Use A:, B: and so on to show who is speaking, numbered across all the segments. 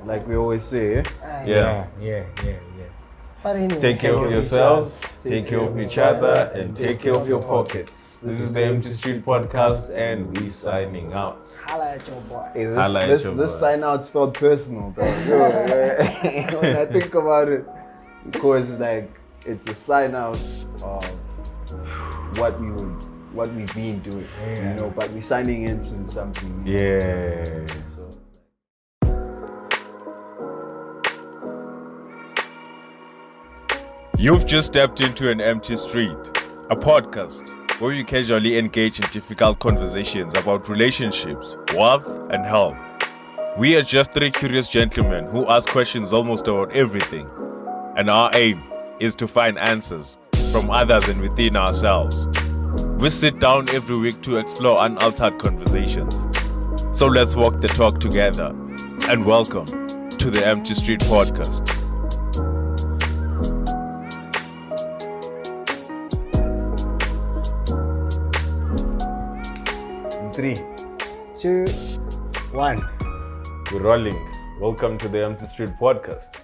A: like we always say.
B: Yeah.
C: But anyway,
B: Take care of yourselves, take care of each other, and take care of your pockets. This is the Empty Street Podcast, and we signing out.
C: Holla at your boy.
A: Hey,
B: Highlight
A: this
B: your
A: sign out felt personal, though. When I think about it, because like it's a sign out of what we've been doing, you know. But we're signing into something new.
B: Yeah.
A: So.
B: You've just stepped into An Empty Street, a podcast where we casually engage in difficult conversations about relationships, wealth, and health. We are just three curious gentlemen who ask questions almost about everything, and our aim is to find answers from others and within ourselves. We sit down every week to explore unaltered conversations. So let's walk the talk together, and welcome to the Empty Street Podcast.
A: 3,
C: 2, 1.
B: We're rolling. Welcome to the Empty Street Podcast.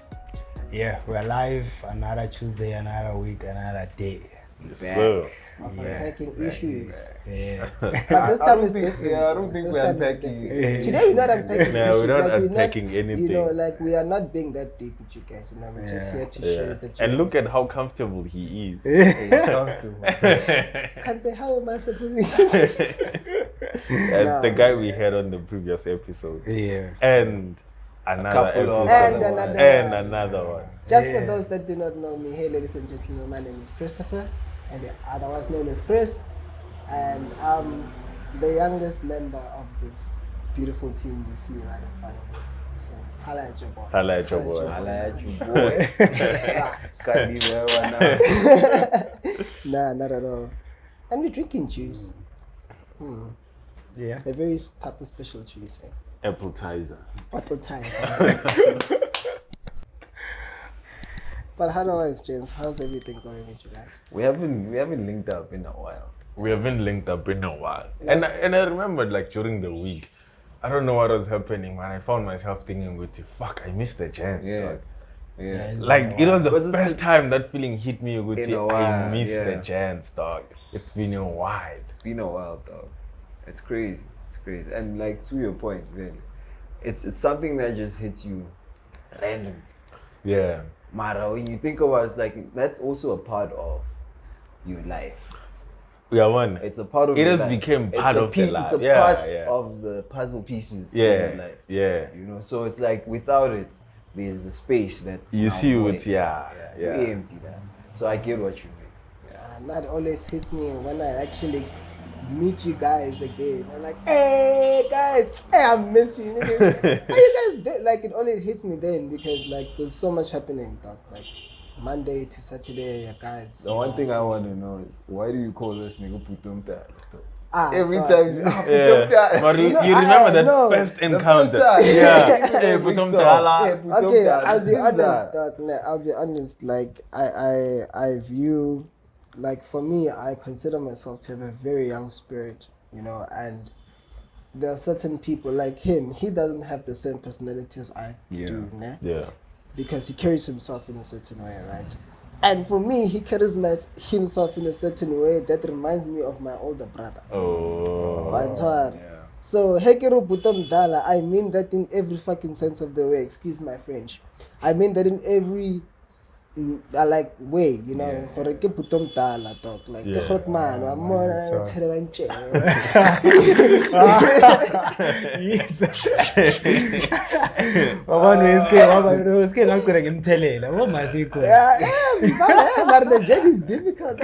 D: Yeah, we're live. Another Tuesday, another week, another day.
B: Yes, sir.
C: Unpacking issues.
D: Yeah.
C: But this time is different.
A: I don't think
C: This
A: we're
C: time is
A: unpacking.
C: different. Today we're not unpacking
B: No,
C: issues.
B: we're not
C: like,
B: unpacking anything.
C: You know, like we are not being that deep with you guys. You know, we're just here to share the jokes.
B: And look at how comfortable he is.
A: It's comfortable.
C: Can't they, how am I supposed to?
B: As the guy we had on the previous episode.
D: Yeah.
B: And another
A: couple of
B: episode.
C: And
B: Another one.
C: Just for those that do not know me, hey ladies and gentlemen, my name is Christopher, and otherwise known as Chris, and I'm the youngest member of this beautiful team you see right in front of me. So, holla at your boy.
B: Holla at your boy.
A: I like you, boy. Can't be there right now.
C: Nah, not at all. And we're drinking juice.
D: Yeah.
C: A very type of special juice.
B: Appetizer.
C: Apple time. But otherwise, James, how's everything going with you guys?
A: We haven't linked up in a while.
B: We haven't linked up in a while. And I remembered like during the week, I don't know what was happening, man. I found myself thinking with you, fuck, I missed the chance, dog.
A: Yeah.
B: Like it was the
A: Because it's
B: first time that feeling hit me with
A: In
B: you.
A: a while,
B: I missed
A: yeah.
B: the chance, dog. It's been a while.
A: It's been a while, dog. It's crazy. It's crazy. And like to your point, really, it's something that just hits you random.
B: Yeah.
A: Mara, when you think about it, it's like that's also a part of your life.
B: Yeah, man.
A: It's a part of
B: It
A: your
B: has
A: life.
B: become
A: It's
B: part
A: a
B: of the
A: It's
B: life.
A: a
B: Yeah,
A: part
B: yeah.
A: of the puzzle pieces in
B: Yeah.
A: your life.
B: Yeah.
A: You know, so it's like without it, there's a space that's
B: You
A: now
B: see
A: void.
B: with yeah.
A: You empty that. So I get what you mean.
C: And that always hits me when I actually meet you guys again. I'm like, hey guys, hey, I missed you. Niggas. How you guys did? Like it always hits me then because like there's so much happening, dog. Like Monday to Saturday, guys.
A: The one thing I want to know is why do you call this nigga Putumta?
C: Ah,
A: Every
C: dog.
A: time you
B: Yeah. But you,
C: You know,
B: you remember that
C: no,
B: first
A: the
B: encounter?
A: first time.
B: Yeah. Hey,
A: Every
B: Putum
A: stop.
B: Tala.
A: Hey,
C: Okay,
A: Putumta,
C: I'll be
A: this is
C: honest,
A: that.
C: dog. Nah, I'll be honest. Like I view, like for me, I consider myself to have a very young spirit, you know, and there are certain people like him. He doesn't have the same personality as I do, nah?
B: Yeah.
C: Because he carries himself in a certain way, right? And for me, he carries himself in a certain way that reminds me of my older brother.
B: Oh.
C: Yeah. So, Hekero Butam Dala, I mean that in every fucking sense of the way, excuse my French. I mean that in every like way, you know, for ke Butam Dala talk. Like the hot man, I'm more but the journey is difficult.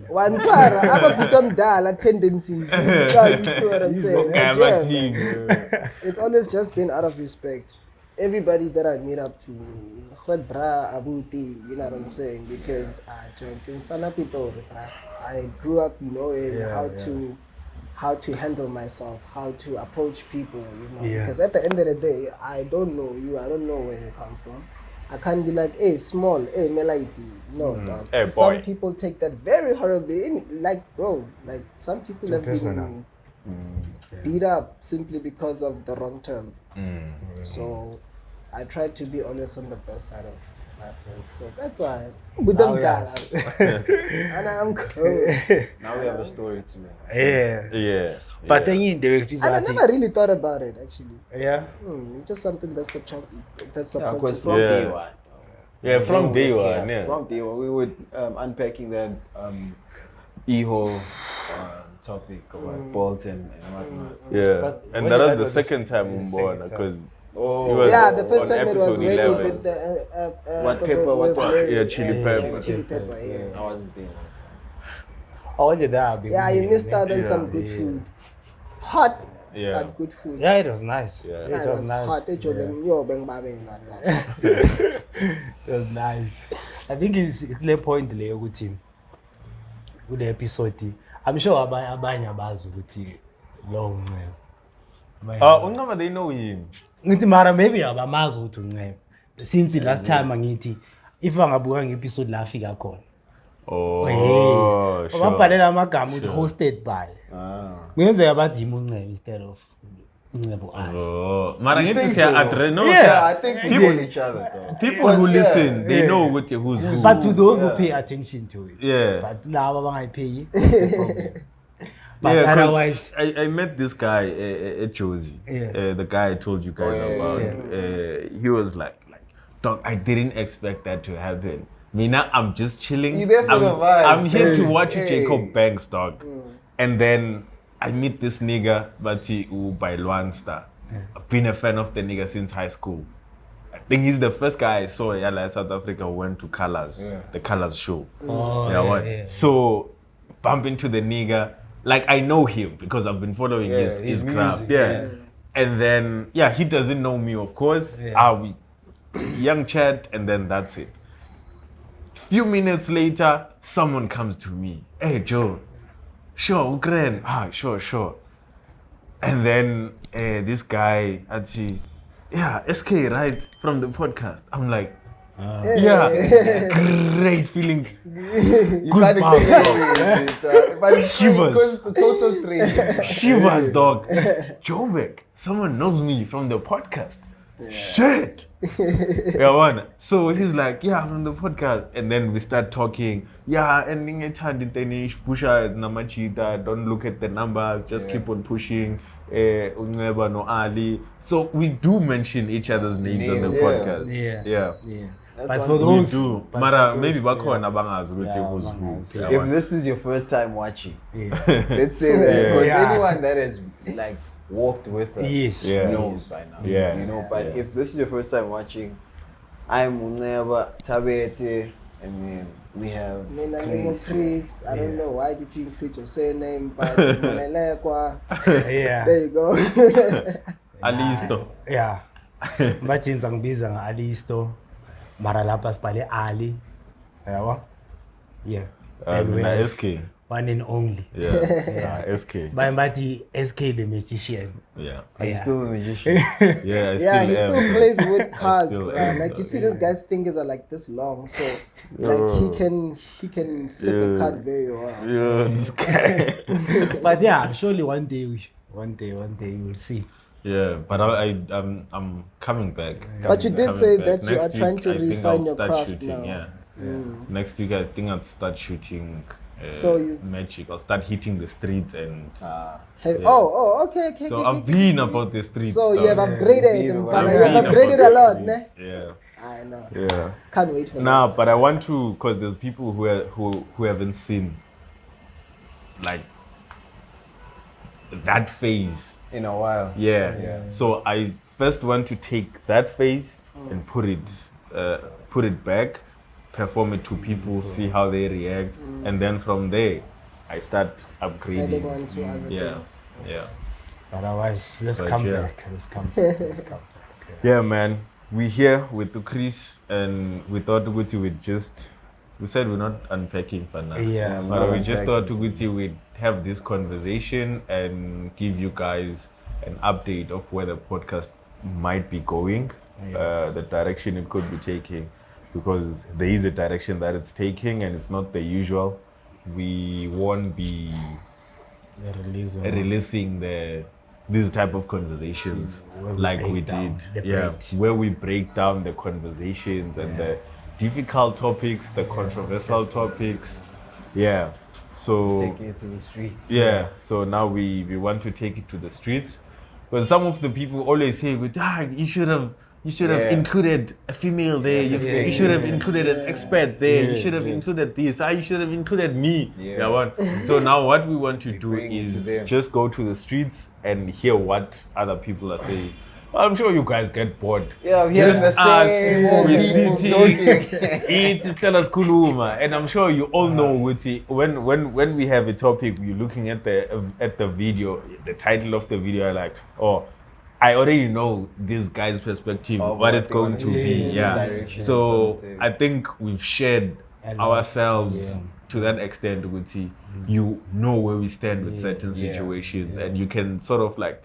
C: One time, I have Butam Dala tendencies. You feel what I'm saying?
B: Okay,
C: But
B: my team.
C: it's always just been out of respect. Everybody that I meet up to, bra abuti, you know what I'm saying? Because I grew up knowing how to handle myself, how to approach people, you know.
D: Yeah.
C: Because at the end of the day, I don't know you, I don't know where you come from. I can't be like, hey, small, hey, Melaiti. No, dog.
B: Hey,
C: Some
B: boy.
C: people take that very horribly. Like, bro, like some people have
D: personal.
C: been beat up simply because of the wrong term. So I try to be always on the best side of my friends. So that's why with them and I'm cool.
A: Now we have a story too.
D: Yeah. But then you do
C: And I never really thought about it actually.
D: Yeah.
C: It's just something that's
A: Because
C: subconscious.
A: from day one.
B: Yeah, from
A: We
B: day
A: always
B: one,
A: care.
B: yeah.
A: From day one, we would unpacking that e-hole topic about Bolton and whatnot.
B: Yeah,
D: But
B: and
D: when
B: that
D: you
B: was
D: had
B: the
D: was
B: second time
D: the
B: we
D: second
B: born
D: time.
B: because
A: Oh,
C: The first
B: on
C: time it was
B: episode
C: when
B: 11.
C: we did the
A: What
C: episode
A: pepper, what
C: with
A: pepper?
C: Mary.
B: Yeah, chili pepper.
C: Chili pepper, yeah.
A: I wasn't there that time.
D: Oh, that.
C: Yeah, you missed out on
B: Yeah.
C: some good food. Hot,
B: Yeah.
C: but good food.
D: Yeah, it was nice.
B: Yeah.
C: Yeah,
D: It was nice.
C: hot. It
D: Yeah. It was nice. I think it's the point le ukuthi kule episode I'm sure abanye abazi ukuthi lo Nceba.
B: Nceba, they know him.
D: Ngithi mara maybe abamazi ukuthi uNceba. Since last time ngithi if angabuka ngeepisode la afika khona.
B: Oh,
D: Yes.
B: sure.
D: Babhalela amagama ukuthi hosted by. Ngenzeka bathi uNceba instead of uNceba Ali.
B: Oh, mara
A: You
B: ngithi
A: think
B: siya
A: so?
B: address no.
A: Yeah, I think we know each other though.
B: People who listen, they know who's who.
D: But to those who pay attention to it.
B: Yeah.
D: But laba bangayipay, that's the problem. But
B: Yeah, 'cause
D: otherwise,
B: I met this guy at Josie.
D: Yeah.
B: The guy I told you guys about. He was like, dog, I didn't expect that to happen. Mina, I'm just chilling.
A: You there for the vibes.
B: I'm here to watch
A: Hey.
B: Jacob Banks, dog. And then I meet this nigga, Bati by Luansta. I've been a fan of the nigga since high school. I think he's the first guy I saw in South Africa who went to Colors, the Colors show.
D: yeah.
B: So bump into the nigga. Like I know him because I've been following his craft.
A: music,
B: Yeah. And then he doesn't know me, of course. We young chat, and then that's it. Few minutes later, someone comes to me. Hey Joe, sure, Ukraine. Sure. And then this guy, I'd see, SK, right, from the podcast. I'm like, great feeling.
A: You can't explain it, but it's
B: Shivers.
A: because it's a total stranger.
B: Shivers, dog. Jobeck, someone knows me from the podcast. Shit. Man. So he's like, from the podcast. And then we start talking. Ending it hand in Danish, pusha namachita, don't look at the numbers, just keep on pushing. Nceba no Ali. So we do mention each other's names on the podcast. Yeah.
A: That's
D: but
A: one
D: for
A: thing.
D: those,
B: We do.
D: but
B: Mara,
D: for
B: maybe
D: those,
B: bakhona bangazi ukuthi who's
D: bangazi,
B: who.
D: yeah.
B: Yeah,
A: If this is your first time watching,
D: yeah.
A: let's say that because
D: Yeah.
A: anyone that has like walked with us
D: Yes.
B: Yeah.
A: knows by now.
B: Yeah.
A: You know, but
B: Yeah.
A: if this is your first time watching, I'm Nceba, Tabete, and then we have
C: Mina
A: Chris.
C: Chris. I don't know why did you include your surname, but Malelekwa.
D: Yeah.
C: There you go.
B: Alisto.
D: Yeah. Mbathinza ngibiza nga-Alisto. Mara lapha sibhale Ali. Yabo? Yeah.
B: Mina SK.
D: One and only.
B: Yeah. SK.
D: Bathi SK the magician.
B: Yeah.
A: Are you
D: Yeah.
A: still a magician?
B: Yeah, I
C: Yeah, he
B: still
C: still
B: am.
C: plays with cards,
B: still
C: bro.
B: am,
C: Like you see,
B: yeah.
C: this guy's fingers are like this long, so like he can flip a card very well.
B: Yeah, this guy.
D: But yeah, surely one day you will see.
B: Yeah, but I'm coming back.
C: But you did
B: Coming
C: say
B: back.
C: that you are
B: Next
C: trying
B: week,
C: to
B: I think
C: refine
B: I'll
C: your
B: start
C: craft
B: shooting,
C: now.
B: Yeah. Next week I think I'll start shooting
C: So you-
B: magic. I'll start hitting the streets and
C: Okay.
B: so I've been about the streets.
C: So you have
B: dog.
C: upgraded,
A: Been
C: Mfana.
A: about-
C: You have
B: Been
C: upgraded
B: about
C: a
B: the
C: lot, ne?
B: streets, Yeah.
C: I know.
B: Yeah.
C: Can't wait for
B: Nah,
C: that.
B: but I want to, because there's people who haven't seen like that phase.
A: In a while.
B: Yeah. So I first want to take that phase and put it back, perform it to people, see how they react, and then from there I start upgrading.
C: Adding on to other
B: Yeah.
C: things.
B: Yeah.
D: Otherwise, let's
B: But
D: come
B: yeah.
D: back. Let's come back.
B: Yeah, man. We here with the Chris, and we thought we said we're not unpacking for now.
D: Yeah,
A: we're
B: But
A: not
B: we just
A: unpacking
B: thought we'd have this conversation and give you guys an update of where the podcast might be going, the direction it could be taking, because there is a direction that it's taking and it's not the usual. We won't be releasing these type of conversations
D: where we
B: like
D: break
B: we
D: down
B: did.
D: the
B: Yeah,
D: bread.
B: where we break down the conversations and the difficult topics, the controversial topics. Yeah. So
A: Taking it to the streets.
B: yeah, so now we want to take it to the streets. But some of the people always say, you should have
A: Yeah.
B: included a female there. You
A: perspective.
B: should have included an expert there. You
D: Yeah,
B: should have included this. You should have included me.
A: Yeah.
B: What? So now what we want to do
A: bring it to
B: is
A: them.
B: just go to the streets and hear what other people are saying. I'm sure you guys get bored.
A: Yeah, I'm hearing
B: Just
A: the
B: us,
A: same old
B: we're
A: people
B: sitting,
A: talking.
B: eat, tell us kuluma. And I'm sure you all know Wuti, when we have a topic, you're looking at the video, the title of the video, you're like, oh, I already know this guy's perspective,
A: Of
B: what
A: what
B: it's
A: they
B: going
A: wanna
B: to
A: say,
B: be.
A: the
B: Yeah.
A: direction it's
B: So
A: gonna take.
B: I think we've shared
D: A lot.
B: ourselves to that extent, Wuti. You know where we stand with certain
A: Yeah.
B: situations, and you can sort of like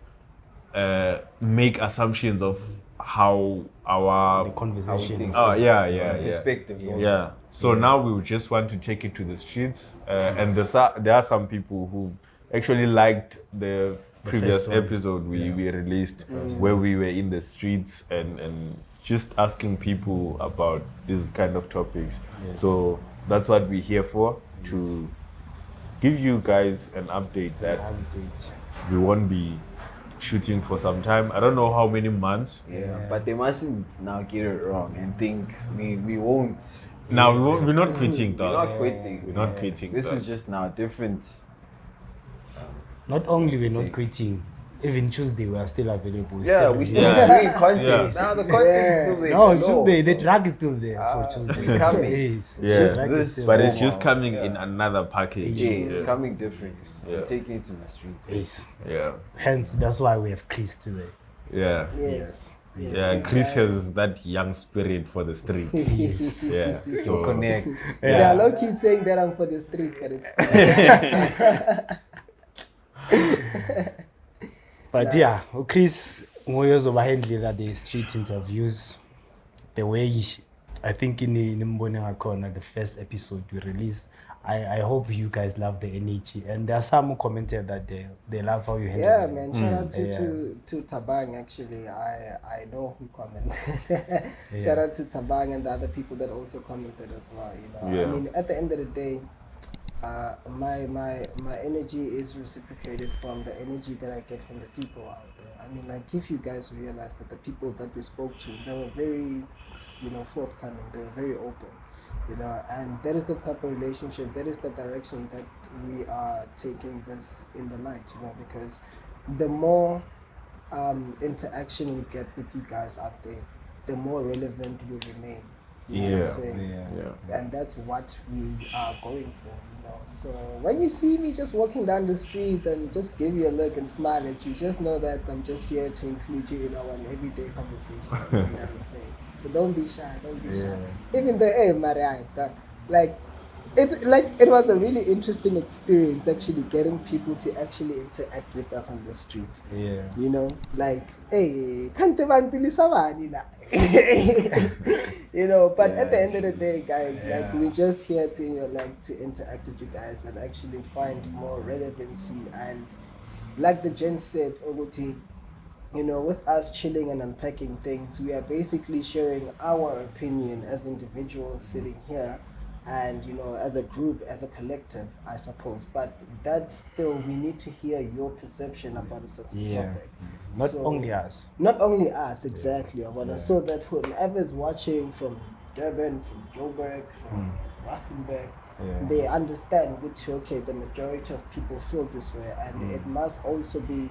B: make assumptions of how our
D: The conversation.
A: think.
B: yeah.
A: Perspective. also.
B: Yeah. So now we just want to take it to the streets, and there are some people who actually liked the previous
D: first one.
B: episode we released, where we were in the streets and just asking people about these kind of topics. So that's what we're here for, to give you guys an update that we won't be shooting for some time. I don't know how many months.
A: Yeah, but they mustn't now get it wrong and think we won't.
B: Now we're not quitting,
A: We're
B: dog.
A: not quitting.
B: We're not quitting.
A: This
B: dog.
A: is just now different.
D: Not only we're not
A: Take.
D: quitting, even Tuesday we are still available.
A: Yeah, we still
B: Yeah.
A: bring content.
B: Yeah.
A: Now the content's still there.
D: No,
A: Hello.
D: Tuesday, the drug is still there for
A: Ah,
D: Tuesday.
A: coming.
D: Yes.
B: Yeah.
D: The drug is
A: This-
D: still
B: But
D: there.
B: it's just coming
A: Yeah.
B: in another package.
A: Yeah, it's
D: Yes.
A: coming different.
B: Yeah.
A: We're taking it to the streets.
D: Yes.
B: Yeah.
D: Hence, that's why we have Chris today.
B: Yeah.
C: Yes. Yes,
B: Yeah,
C: this
B: Chris
C: guy-
B: has that young spirit for the streets.
D: Yes.
B: Yeah.
A: So connect.
C: Yeah, low key saying that I'm for the streets, but it's
D: But yeah, Chris Moyozo handle that the street interviews, the way I think in the Mbonega the first episode we released. I hope you guys love the energy, and there are some who commented that they love how you handle
C: yeah,
D: it.
C: man. Shout out
D: Yeah.
C: to Tabang. Actually, I know who commented. Shout out to Tabang and the other people that also commented as well. You know,
B: Yeah.
C: I mean, at the end of the day, my energy is reciprocated from the energy that I get from the people out there. I mean, like, if you guys realize that the people that we spoke to, they were very, forthcoming. They were very open. And that is the type of relationship, that is the direction that we are taking this in the light, because the more interaction we get with you guys out there, the more relevant we remain. You know what I'm saying?
B: Yeah.
C: And that's what we are going for, So when you see me just walking down the street and just give you a look and smile at you, just know that I'm just here to include you in our everyday conversation. You know what I'm saying? So don't be shy, shy. Even though, hey, Marietta, it was a really interesting experience actually getting people to actually interact with us on the street.
D: Yeah.
C: Hey, can't but at the end of the day, guys, we're just here to to interact with you guys and actually find more relevancy. And like the gent said, Oguti, with us chilling and unpacking things, we are basically sharing our opinion as individuals sitting here and, as a group, as a collective, I suppose. But that's still, we need to hear your perception about a certain topic.
D: Not only us.
C: Not only us, exactly. So that whoever is watching from Durban, from Joburg, from Rustenburg, they understand which, the majority of people feel this way. And it must also be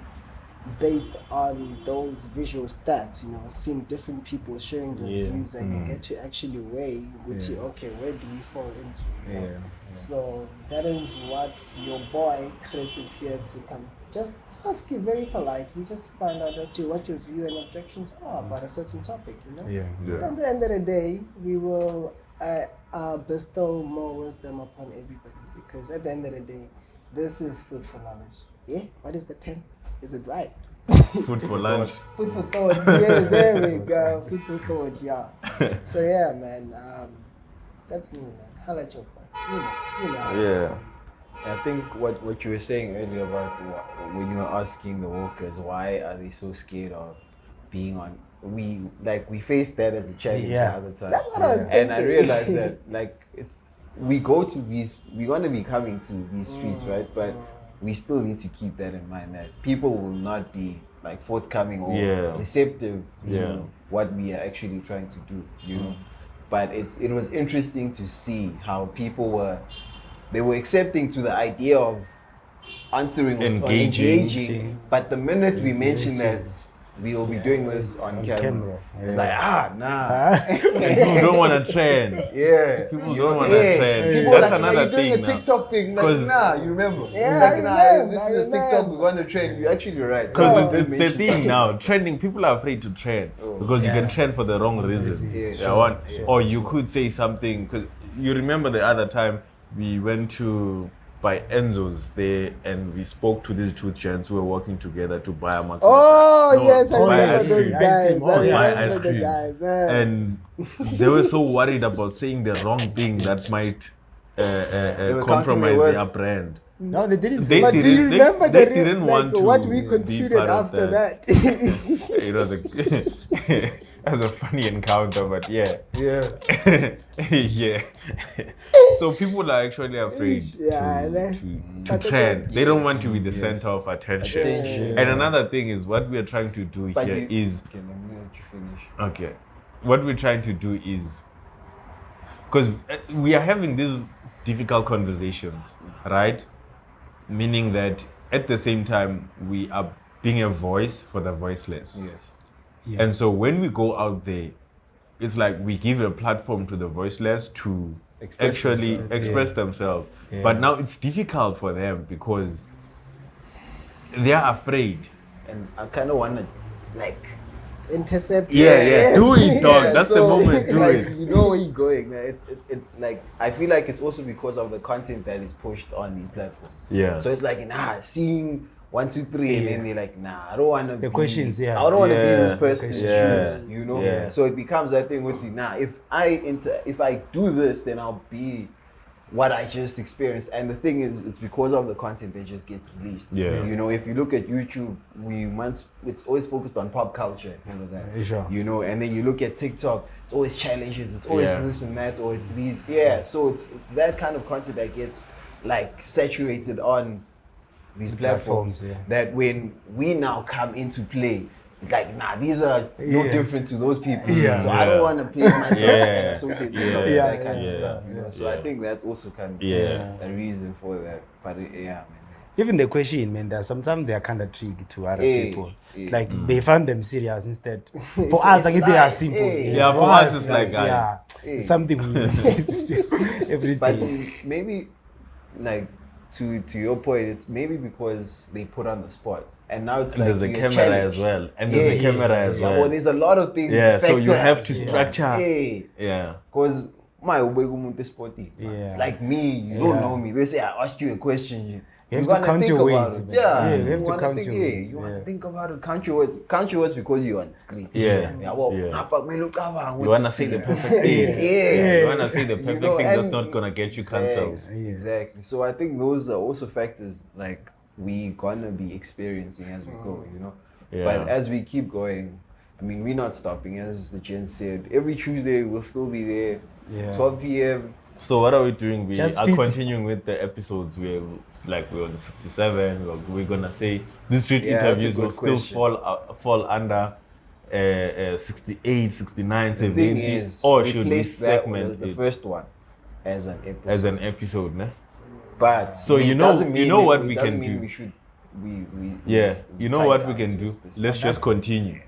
C: based on those visual stats, seeing different people sharing their views, and you get to actually weigh which, where do we fall into? So that is what your boy Chris is here to come just ask you very politely, just to find out as to what your view and objections are about a certain topic, At the end of the day, we will bestow more wisdom upon everybody, because at the end of the day, this is food for knowledge. Yeah, what is the 10? Is it right?
B: Food for lunch.
C: Food for thought. Yes, there we go. Food for thought. Yeah. So yeah, man. That's me, man. How about your point? You know how it is.
A: I think what you were saying earlier about when you were asking the workers why are they so scared of being on, we faced that as a challenge the other time.
C: That's what I was thinking.
A: And I realized that we go to these, we're gonna be coming to these streets, right? But we still need to keep that in mind that people will not be like forthcoming or receptive to what we are actually trying to do, you know. But it was interesting to see how people were accepting to the idea of answering or engaging. But the minute we mentioned that we'll be doing this on camera. It's like, nah.
B: People don't want to trend.
A: Yeah.
B: People don't want to trend.
A: People
B: That's
A: like,
B: another
A: you're doing
B: thing
A: a TikTok thing. Like, nah, you remember.
C: Yeah,
A: like,
C: I
A: nah,
C: remember,
A: this is a TikTok, we want to trend. You're actually right.
B: Because it's the thing now, trending, people are afraid to trend because you can trend for the wrong reasons. Or you could say something, because you remember the other time we went to by Enzo's there and we spoke to these two gents who were working together to buy a market.
C: Yes, I remember those guys.
B: Buy ice cream. And they were so worried about saying the wrong thing that might compromise their brand.
C: No, they didn't.
B: They
C: But do you remember
B: they didn't want to
C: what we
B: be
C: concluded
B: part of
C: after that?
B: It was that was a funny encounter, but yeah. So people are actually afraid to trend. They don't want to be the center of attention. And another thing is what we are trying to do here is.
A: Okay, let me let you finish.
B: Okay. What we're trying to do is, because we are having these difficult conversations, right? Meaning that at the same time, we are being a voice for the voiceless.
A: Yes.
D: Yeah.
B: And so when we go out there, it's like we give a platform to the voiceless to express themselves.
D: Yeah.
B: But now it's difficult for them because they are afraid.
A: And I kind of want to,
C: Intercept.
B: Do it, dog. That's the moment. Do it.
A: You know where you're going. I feel like it's also because of the content that is pushed on these platforms.
B: Yeah.
A: So it's like, seeing 1, 2, 3, and then they're like, I don't want to be.
D: Questions,
A: I don't want to be this person's
B: Yeah.
A: shoes, you know.
B: Yeah.
A: So it becomes that thing with if I do this, then I'll be what I just experienced. And the thing is, it's because of the content that just gets released.
B: Yeah.
A: You know, if you look at YouTube, it's always focused on pop culture and all of that.
D: Sure.
A: You know, and then you look at TikTok, it's always challenges, it's always this and that, or it's these. Yeah. So it's that kind of content that gets saturated on these platforms. That when we now come into play, it's like, these are no different to those people. So I don't want to place myself and associate myself with that kind of stuff. You know? So I think that's also kind of a reason for that. But man.
D: Even the question, man, sometimes they are kind of tricky to other people. Like they find them serious instead. For us, they are simple.
B: For us, it's like
D: something we every day.
A: But maybe to your point, it's maybe because they put on the spot, and now it's
B: there's a camera as well,
A: Well, there's a lot of things.
B: So you have to structure.
A: Because it's like me. You don't know me. They say I asked you a question.
D: You have to count your words.
A: You have to count your words. You want to think about it. Count your words. Count your words because you're on screen.
B: You want to say the perfect thing. You want to say the perfect thing that's not going to get you cancelled.
A: Exactly. So I think those are also factors we gonna be experiencing as we go, you know. But as we keep going, I mean, we're not stopping. As the Jen said, every Tuesday we'll still be there, 12 p.m.
B: So what are we doing? We are continuing with the episodes. We're on 67. We're gonna say these street interviews will still fall under 68, 69, 70, or should we segment
A: the first one as an episode?
B: As an episode, ne?
A: But
B: so you know what we can do.
A: We should.
B: You know what we can do. Let's just continue.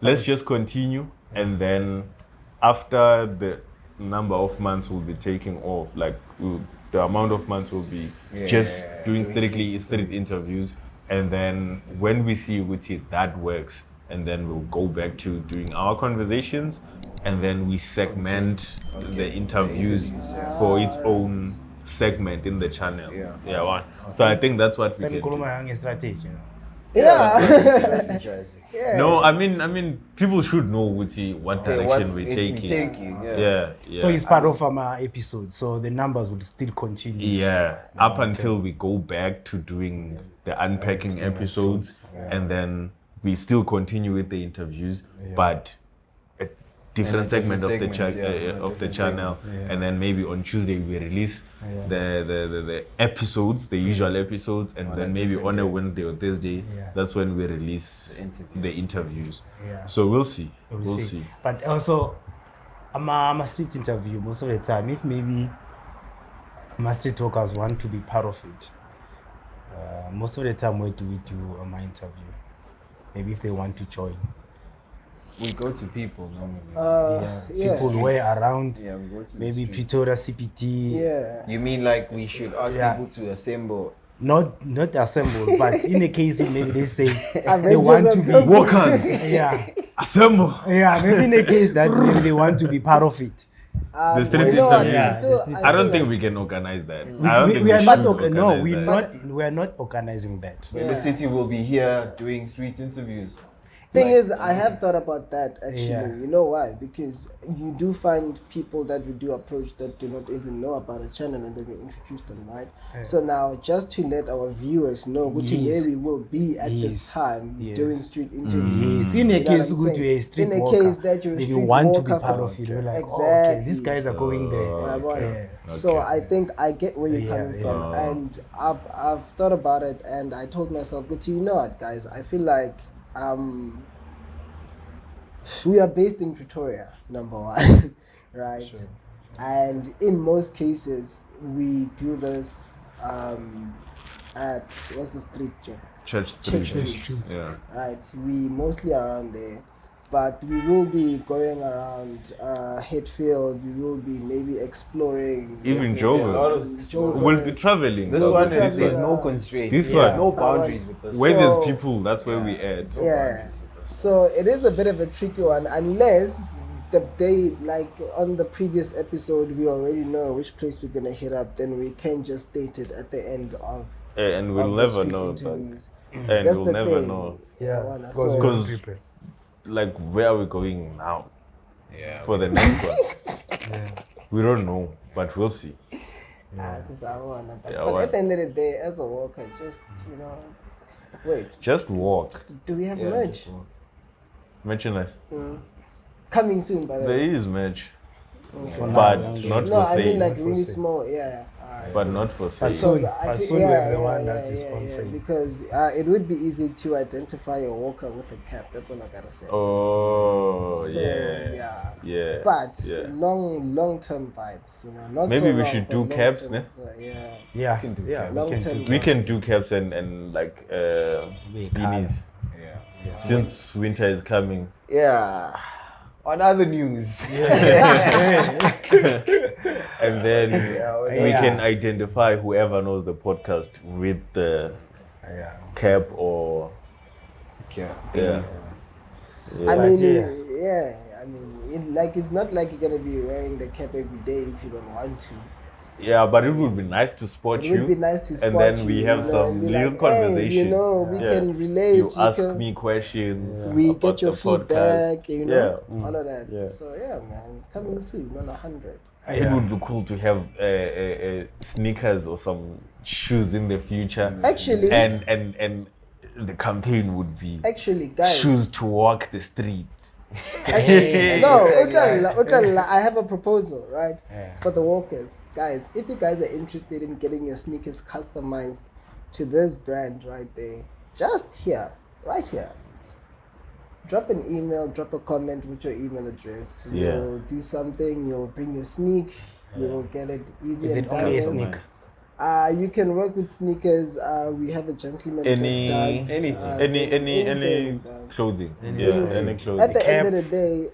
B: Let's just continue, and then after the number of months will be taking off, the amount of months will be doing strictly street interviews, and then when we see which that works, and then we'll go back to doing our conversations, and then we segment the interviews for its own segment in the channel. So I think that's what we can do.
D: Strategy,
C: Yeah.
A: Strategizing.
C: Yeah.
B: No, I mean, people should know what direction we're taking.
A: Yeah.
B: Yeah.
D: So it's part of our episode, so the numbers would still continue.
B: Yeah, up until we go back to doing the unpacking episodes, and then we still continue with the interviews, but a different segment of the channel, and then maybe on Tuesday we release the episodes, the usual episodes, and then maybe on a Wednesday or Thursday, that's when we release the interviews.
D: Yeah.
B: So we'll see.
D: We'll see. But also, I'm a street interview most of the time. If maybe my street talkers want to be part of it, most of the time, where do we do my interview? Maybe if they want to join.
A: We go to people normally.
D: People were around.
A: Yeah, we go to
D: Maybe
A: the street.
D: Pretoria CPT.
C: Yeah.
A: You mean like we should ask people to assemble?
D: Not assemble, but in a case where maybe they say they
C: Avengers
D: want to
C: assemble.
D: be
B: Walk on,
D: yeah,
B: assemble.
D: yeah. Maybe in a case that maybe they want to be part of it.
B: The street
C: you know what,
B: interview. I don't think
C: like
B: we can organize that. I don't think
D: We are
B: should
D: not.
B: organize that.
D: We are not organizing that.
A: The city will be here doing street interviews.
C: Thing is, I have thought about that actually.
D: Yeah.
C: You know why? Because you do find people that we do approach that do not even know about a channel, and then we introduce them, right? So now, just to let our viewers know which where we will be at this time doing street interviews.
D: If in a
C: You know
D: case
C: what I'm
D: you go to
C: saying?
D: a street
C: in a
D: walker,
C: case that you're a
D: if
C: street
D: you want to
C: walker
D: be part
C: for-
D: of it, you're like,
C: exactly.
D: oh, okay, these guys are going there.
C: Yeah. So I think I get where you're coming from, and I've thought about it, and I told myself, but you know what, guys, I feel like we are based in Pretoria, number one, right?
D: Sure.
C: And in most cases, we do this at what's the street, Joe?
B: Church
C: Church
B: Street.
C: Street.
B: Yeah.
C: Right, we mostly around there, but we will be going around Hetfield. We will be maybe exploring
B: Even
A: A
B: Joburg.
A: lot of
C: Joburg.
B: We'll be traveling.
A: This
B: We'll
A: one
B: be
A: there's
B: traveling.
A: no constraint.
B: This
A: There's
B: one.
A: no boundaries with this.
B: Where
C: So-
B: there's people, that's where we add.
C: Yeah. So it is a bit of a tricky one, unless the day, like on the previous episode, we already know which place we're gonna hit up. Then we can just state it at the end of.
B: And we'll
C: of the
B: never
C: street
B: know.
C: interviews.
B: And
C: That's
B: we'll
C: the
B: never
C: thing.
B: know.
C: Wanna-
D: because
C: so-
D: we're not
B: Because-
D: prepared.
B: Like, where are we going now
A: Yeah.
B: for the next one? We don't know, but we'll see.
C: since I want that.
B: Yeah,
C: But
B: what?
C: at the end of the day, as a worker, just wait.
B: Just walk.
C: Do we have merch?
B: Merchandise.
C: Coming soon, by the
B: There
C: way.
B: is merch,
C: Okay.
B: but
D: Yeah.
B: not
C: No,
B: for
C: I mean
B: sale.
C: like
D: for
C: really
D: sale.
C: small. Yeah. Alright.
B: But not for
D: But
B: sale.
D: soon-
C: Because I
D: but
C: feel-
D: soon we have the one that is on sale.
C: because it would be easy to identify a walker with a cap. That's all I gotta say.
B: Oh,
C: So,
B: yeah. Yeah.
C: But
B: Yeah.
C: long term vibes, not
B: Maybe
C: so
B: we
C: long,
B: should
C: but
B: do
C: long
B: caps,
C: term,
B: ne?
C: Yeah.
D: Yeah,
A: can do
D: yeah,
A: caps.
C: Long-term
B: We can
C: caps.
B: do caps and like beanies.
A: Yeah.
B: Since winter is coming.
A: Yeah. On other news.
B: And then we
D: Yeah.
B: can identify whoever knows the podcast with the
D: yeah.
B: cap or
A: Yeah.
B: yeah.
C: I mean,
D: yeah.
C: I mean, it's not like you're gonna be wearing the cap every day if you don't want to.
B: Yeah, but it would be nice to spot
C: It
B: you.
C: would be nice to spot
B: and then
C: you,
B: we have
C: and
B: some
C: be
B: little
C: like,
B: conversation.
C: Hey, we
B: Yeah.
C: can relate.
B: You ask
C: can,
B: me questions.
C: We
B: about
C: get your
B: the podcast.
C: feedback.
B: Yeah.
C: All of that.
B: Yeah.
C: So yeah, man, coming soon on 100.
B: It would be cool to have sneakers or some shoes in the future.
C: Actually,
B: And the campaign would be
C: actually, guys.
B: shoes to walk the street.
C: Actually, no,
A: Exactly.
C: Utala, I have a proposal, right?
D: Yeah.
C: For the walkers. Guys, if you guys are interested in getting your sneakers customized to this brand right there, just here, right here. Drop an email, drop a comment with your email address.
B: Yeah.
C: We'll do something, you'll bring your sneak, we will get it easy
D: Is
C: and
D: it only a
C: done.
D: sneak?
C: You can work with sneakers. We have a gentleman
B: Any
C: that does
B: anything, any
C: anything.
B: clothing.
D: Anything.
B: Yeah, any clothing.
C: At the
D: Cap,
C: end of the day,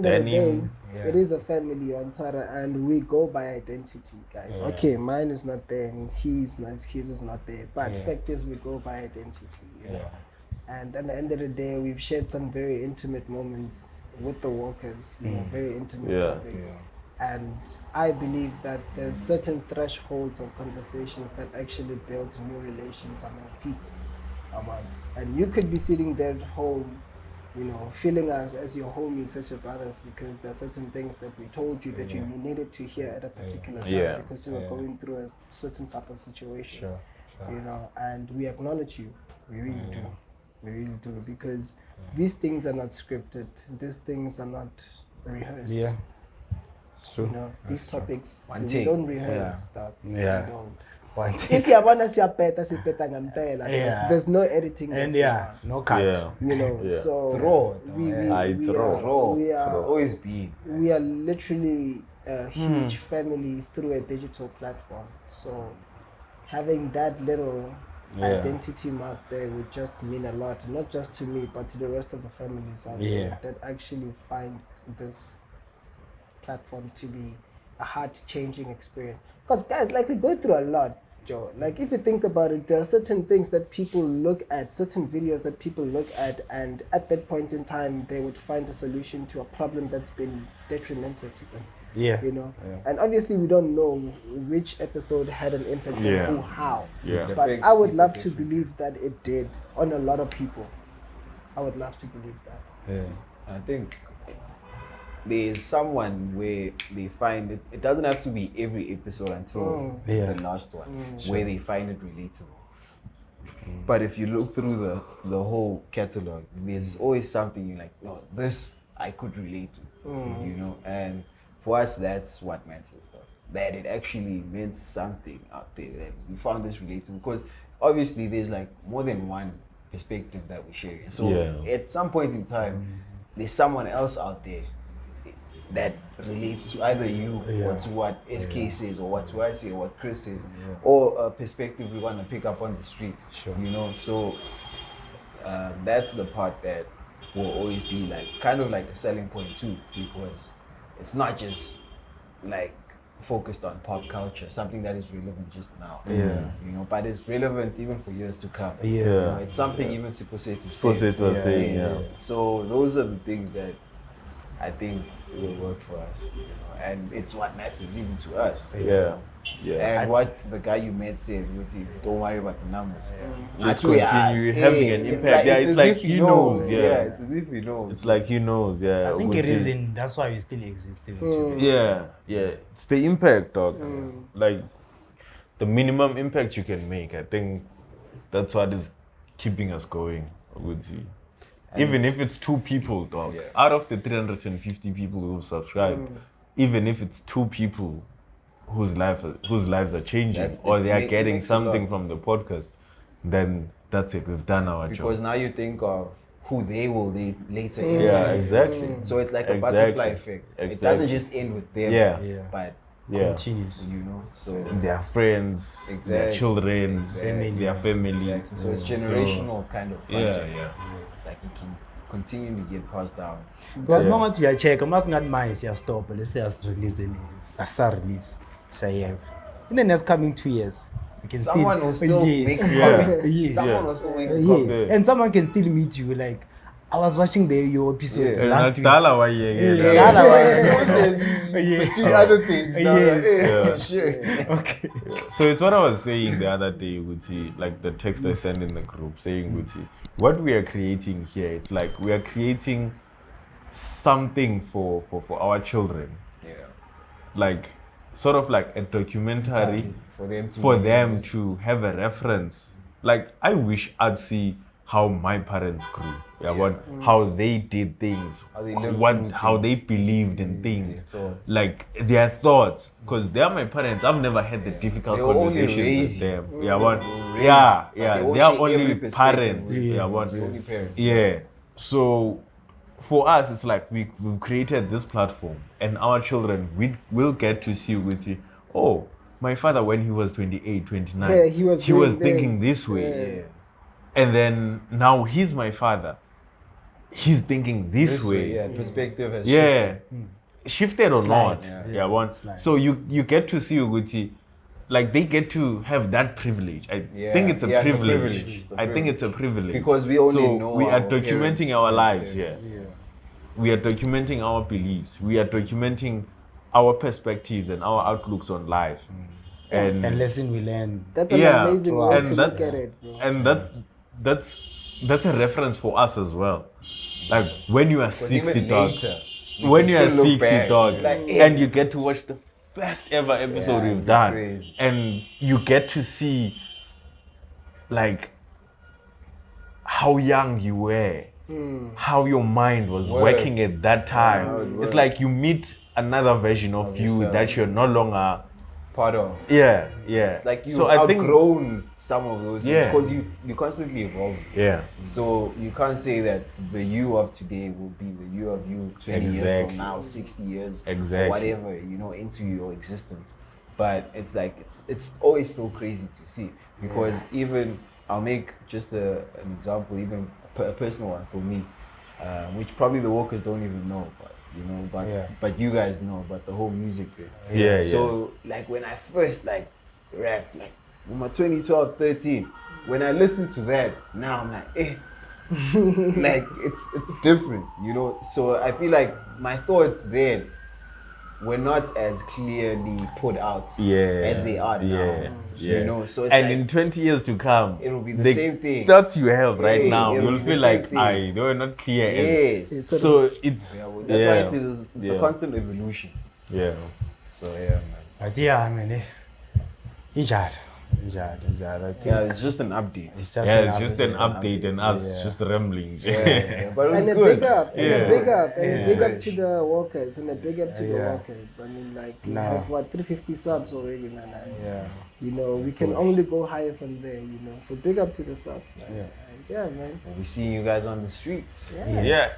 B: denim,
D: yeah.
C: it is a family on Tara, and we go by identity, guys.
D: Yeah.
C: Okay, mine is not there, and his is not there. But
D: Yeah.
C: fact is, we go by identity. You know?
D: Yeah.
C: And at the end of the day, we've shared some very intimate moments with the walkers. Very intimate
B: Yeah.
C: topics. And I believe that there's certain thresholds of conversations that actually build new relations among people. And you could be sitting there at home, you know, feeling us as your homies, as your brothers, because there are certain things that we told you that you needed to hear at a particular time
B: Yeah.
C: because you were going through a certain type of situation.
D: Sure.
C: You know, and we acknowledge you. We really do. We really do, because these things are not scripted. These things are not rehearsed.
D: Yeah. It's true.
C: You know, these topics
A: One
C: we
A: take.
C: don't rehearse that.
D: Yeah.
C: We don't.
D: One thing.
C: If you want to see a sipeta ngempela,
D: Yeah.
C: there's no editing.
D: And
C: that
D: yeah, no cut.
B: Yeah.
C: you know.
B: Yeah.
C: So
A: It's raw.
B: It's
C: we
B: raw.
C: are-
A: It's raw.
C: We
A: It's
C: are
A: always been.
C: we are literally a huge family through a digital platform. So having that little identity mark there would just mean a lot, not just to me, but to the rest of the families out there that actually find this platform to be a heart-changing experience. Because guys, like, we go through a lot, Joe. Like, if you think about it, there are certain things that people look at, certain videos that people look at, and at that point in time, they would find a solution to a problem that's been detrimental to them.
D: Yeah.
C: You know, and obviously we don't know which episode had an impact on who, how.
B: Yeah.
C: But
A: affects
C: I would
A: people
C: love to
A: differently.
C: believe that it did on a lot of people. I would love to believe that.
D: Yeah.
A: I think there's someone where they find it. It doesn't have to be every episode until
D: Yeah.
A: the last one, where they find it relatable. But if you look through the whole catalog, there's always something you're like, no, this I could relate to, you know. And for us, that's what matters, though. That it actually meant something out there. That we found this relatable, because obviously there's like more than one perspective that we're sharing. So at some point in time, there's someone else out there that relates to either you or to what SK says, or what I say, or what Chris says, or a perspective we want to pick up on the street.
D: Sure.
A: You know, so that's the part that will always be like kind of like a selling point too, because it's not just like focused on pop culture, something that is relevant just now. You know, but it's relevant even for years to come. You know, it's something even Sipose to say. So those are the things that I think will work for us, you know, and it's what matters even to us. you know. And what the guy you met said, don't worry about the numbers.
B: Just continue having an impact. It's like he knows.
A: It's as if he knows.
B: It's like he knows.
D: I think it is that's why we still exist even today.
B: It's the impact, dog. Like the minimum impact you can make. I think that's what is keeping us going. Would see. Even if it's 2 people, dog. Out of the 350 people who subscribe, even if it's 2 people whose lives are changing, or they are getting something from the podcast, then that's it. We've done our job.
A: Because now you think of who they will later end.
B: Exactly.
A: So it's like a butterfly effect. It doesn't just end with them, but
D: Continues.
A: you know, so
B: their friends, their children, their family.
A: Exactly. So it's generational kind of content. Like it can continue to get passed down.
D: Because mama to check, I'm not mine, stop, let's say release release. Say in the next coming 2 years. We can
A: Someone will still make comments. Someone will still make comments.
D: And someone can still meet you like, I was watching your episode last week.
A: Pursue other things now. Sure.
D: Okay.
B: So it's what I was saying the other day, Guti, like the text I sent in the group saying, Guti, what we are creating here, it's like we are creating something for our children. Like sort of like a documentary for them to have a reference. Like I wish I'd see how my parents grew. How they did things, how they believed in things, like their thoughts. Because they are my parents. I've never had the difficult conversations with them. They are only parents. So for us, it's like we've created this platform, and our children will get to see with oh, my father when he was 28, 29, he was thinking this way. And then now he's my father. He's thinking this way.
A: Perspective has
B: shifted or not. So you get to see Uguti, like they get to have that privilege. I think it's a privilege. I think it's a privilege.
A: Because we only know
B: we are
A: our
B: documenting
A: parents.
B: our lives, We are documenting our beliefs. We are documenting our perspectives and our outlooks on life. And
D: lesson we learn.
C: That's an amazing way to look at it, bro.
B: And that's a reference for us as well. Like when you are 60,
A: even
B: dog.
A: later,
B: When you
A: can
B: are
A: still look
B: 60,
A: back.
B: dog,
A: Like,
B: and you get to watch the first ever episode
A: Yeah,
B: we've
A: it'd be
B: done,
A: crazy.
B: and you get to see like how young you were, how your mind was
A: Work.
B: working at that time.
A: how it
B: It's
A: worked.
B: like you meet another version of you
A: yourself.
B: that you're no longer.
A: Part of.
B: Yeah.
A: It's like you've
B: So I think.
A: outgrown some of those things
B: Yeah.
A: because you constantly evolve.
B: Yeah.
A: So you can't say that the you of today will be the you of you 20 years
B: Exactly.
A: from now, 60 years,
B: Exactly.
A: or whatever, into your existence. But it's like it's always still crazy to see because even I'll make just an example, even a personal one for me, which probably the workers don't even know, but you guys know about the whole music thing.
B: Yeah.
A: So like when I first rapped, like when my 2012, 13, when I listened to that, now I'm like, like it's different, So I feel like my thoughts then were not as clearly put out as they are now. So it's
B: and
A: like,
B: in 20 years to come,
A: it'll be the same thing.
B: Thoughts you have right
A: Yeah,
B: now,
A: it'll
B: you'll
A: be the
B: feel
A: same
B: like,
A: thing.
B: they were not clear.
A: Yes.
B: So it's
A: That's why it's a constant evolution.
B: Yeah.
A: So yeah, man.
D: But yeah, I mean, injalo. I think
A: Yeah, it's just an update.
D: it's just
B: It's just an update and us
D: Yeah.
B: just rambling.
A: Yeah, but it was
C: And a
A: good.
C: big up, and a big up, and a big
A: Yeah.
C: up to the workers, and a big up to the
D: Yeah.
C: workers. I mean, like, we
D: Nah.
C: have 350 subs already, man. And,
D: Yeah.
C: we can only go higher from there, So big up to the subs, man.
D: Yeah.
C: And yeah, man.
A: We'll be seeing you guys on the streets.
B: Yeah.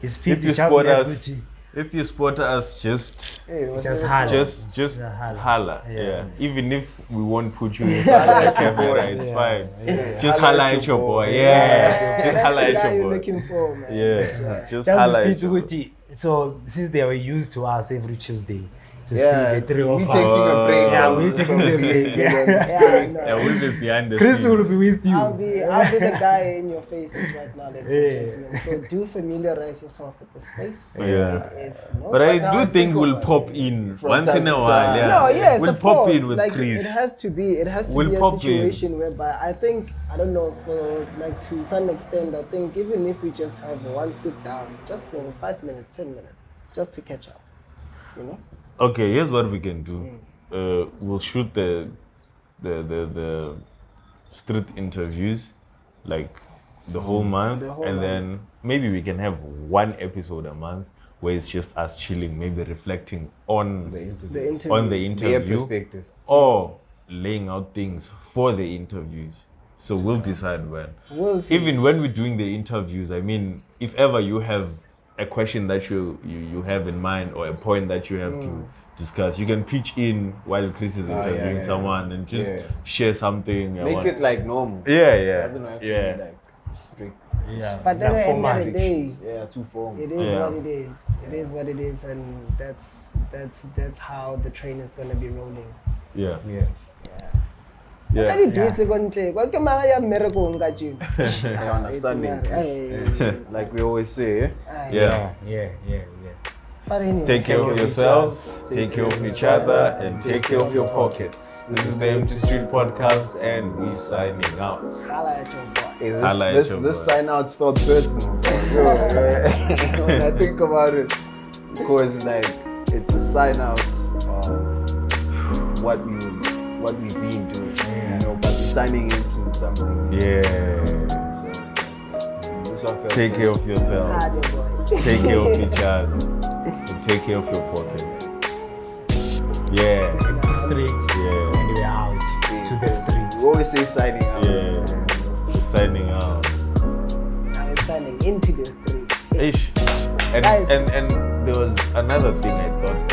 D: It's
B: If
D: Pete
B: you
D: just
B: spot
D: met
B: us,
D: Gucci.
B: if you spot us, just
A: Hey, what's
D: Just
A: this?
D: holla.
B: just
D: Yeah,
B: holla.
D: Yeah.
B: Yeah. Even if we won't put you in front of the camera, it's fine.
D: Yeah.
B: Just holla at your boy. Yeah. Just
C: That's
B: holla
C: the
B: at
C: guy
B: your
C: you're
B: boy.
C: looking for, man.
B: Yeah. Just
D: Just
B: holla
D: speak
B: at
D: to
B: your boy.
D: Gucci. So since they were used to us every Tuesday to
A: Yeah,
D: see the three
A: we
D: of
A: taking
D: us.
A: a break.
D: Yeah,
A: from-
D: we taking
A: from
D: a
A: being
D: break,
A: in
D: yeah.
A: the spirit.
C: no.
B: Yeah, we'll be behind the
D: Chris
B: scenes.
D: will be with you.
C: I'll be the guy in your faces right now, ladies
D: Yeah.
C: and gentlemen. So do familiarize yourself with the space.
B: Yeah.
C: It's no
B: But
A: now
B: I
A: I
B: do
A: think
B: think we'll
A: about
B: pop
A: it.
B: in
A: From
B: once
A: time
B: in a
A: to
B: while.
A: time.
B: Yeah.
C: No, yes,
B: we'll
C: of
B: pop
C: course.
B: in with
C: like,
B: Chris.
C: It has to be
B: We'll
C: a
B: pop in.
C: situation whereby I think, I don't know, for like to some extent, I think even if we just have one sit down, just for 5 minutes, 10 minutes, just to catch up,
B: Okay, here's what we can do. We'll shoot the street interviews like the whole month,
C: The whole
B: and
C: month.
B: then maybe we can have one episode a month where it's just us chilling, maybe reflecting on
A: The interview.
C: The interview.
B: on the
A: Their
B: interview
A: perspective.
B: or laying out things for the interviews. So we'll decide when.
C: We'll see.
B: Even when we're doing the interviews, I mean, if ever you have a question that you have in mind or a point that you have to discuss, you can pitch in while Chris is interviewing
A: yeah.
B: someone and just
A: Yeah.
B: share something.
A: Make it like normal.
B: Yeah,
A: It
B: yeah.
A: doesn't have to
B: Yeah.
A: be like strict.
D: Yeah.
C: But then
D: Like
C: at the end of
D: format.
C: the day,
A: restrictions. Yeah, too formal.
C: it is
B: Yeah.
C: what it is. It is what it is, and that's how the train is gonna be rolling.
B: Yeah.
A: Yeah.
C: Ka
B: Yeah.
C: di dise ko ntle, kwa ke mara ya mmereko ka jeno.
A: Yeah, on a Sunday. Like we always say, eh?
B: Yeah.
D: Yeah.
C: But anyway,
B: Take care of yourselves, take care of each other, and take care of your pockets. This is the Empty Street Podcast, and we signing out.
C: holla at your boy.
A: Hey,
B: I like
A: this
B: your
A: this
B: boy.
A: sign out felt personal, bro. When I think about it, because like it's a sign out of what we've been doing, but we're signing into something.
B: Yeah.
A: So it's like, this one felt
B: Take care of
A: personal.
B: yourselves.
C: Holla at your boy.
B: Take care of each other. And take care of your pockets. Yeah.
D: Empty street.
B: Yeah.
D: And we're out to the
A: We
D: street.
A: always say signing out.
B: Yeah. Signing out.
C: Now it's signing into the street.
B: Ish.
C: Guys.
B: And there was another thing I thought